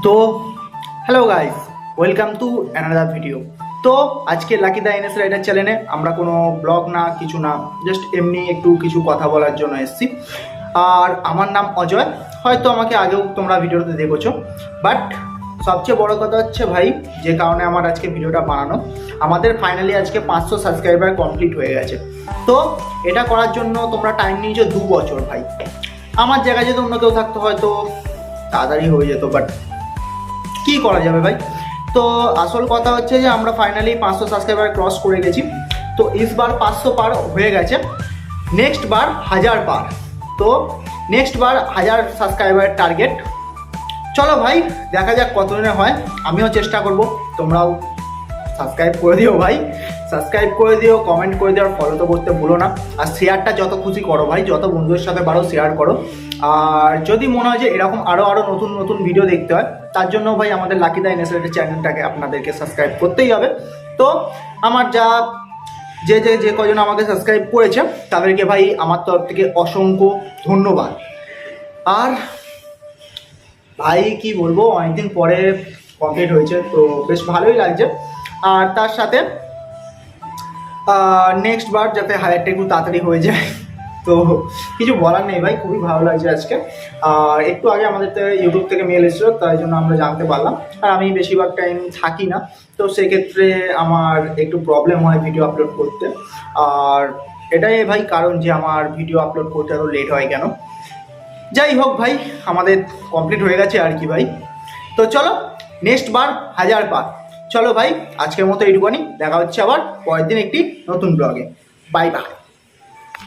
তো hello guys, welcome to another video. তো আজকে লাকি দা এনএস রাইডার চ্যানেলে আমরা কোনো ব্লগ না কিছু না, জাস্ট এমনি একটু কিছু কথা বলার জন্য এসেছি। আর আমার নাম অজয়, হয়তো আমাকে আগেও তোমরা ভিডিওতে দেখেছো, বাট সবচেয়ে বড় কথা হচ্ছে ভাই, যে কারণে আমার আজকে ভিডিওটা বানানো, আমাদের ফাইনালি আজকে 500 সাবস্ক্রাইবার কমপ্লিট হয়ে গেছে। তো এটা করার জন্য তোমরা টাইম নিয়েছো 2 বছর ভাই। আমার জায়গায় যদি অন্য কেউ থাকতো হয়তো তাড়াতাড়ি হয়ে যেত, বাট কি করা যাবে ভাই। তো আসল কথা হচ্ছে যে আমরা ফাইনালি 500 সাবস্ক্রাইবার ক্রস করে গেছি। তো ইসবার 500 পার হয়ে গেছে, নেক্সট বার 1000 পার। তো নেক্সট বার 1000 সাবস্ক্রাইবারের টার্গেট। চলো ভাই, দেখা যাক কতদিনে হয়। আমিও চেষ্টা করব, তোমরাও সাবস্ক্রাইব করে দিও ভাই, সাবস্ক্রাইব করে দিও, কমেন্ট করে দিও, আর ফলো তো করতে ভুলো না। আর শেয়ারটা যত খুশি করো ভাই, যত বন্ধুদের সাথে পারো শেয়ার করো। আর যদি মনে হয় যে এরকম আরও নতুন নতুন ভিডিও দেখতে হয়, তার জন্য ভাই আমাদের লাকি দা এনএস রাইডার চ্যানেলটাকে আপনাদেরকে সাবস্ক্রাইব করতেই হবে। তো আমার যে কজন আমাকে সাবস্ক্রাইব করেছে তাদেরকে ভাই আমার তরফ থেকে অসংখ্য ধন্যবাদ। আর ভাই কি বলবো, অনেকদিন পরে কমপ্লিট হয়েছে, তো বেশ ভালোই লাগছে। আর তার সাথে নেক্সট বার যাতে হায়ারটা একটু তাড়াতাড়ি হয়ে যায়, তো কিছু বলার নেই ভাই, খুবই ভালো লাগছে আজকে। আর একটু আগে আমাদের ইউটিউব থেকে মেল এসেছিলো, তাই জন্য আমরা জানতে পারলাম। আর আমি বেশিরভাগ টাইম থাকি না, তো সেক্ষেত্রে আমার একটু প্রবলেম হয় ভিডিও আপলোড করতে। আর এটাই ভাই কারণ যে আমার ভিডিও আপলোড করতে এত লেট হয় কেন। যাই হোক ভাই, আমাদের কমপ্লিট হয়ে গেছে আর কি ভাই। তো চলো নেক্সট বার 1000 পার। চলো ভাই, আজকের মতো এইটুকুনি, দেখা হচ্ছে আবার পরের দিন একটি নতুন ব্লগে। Bye bye.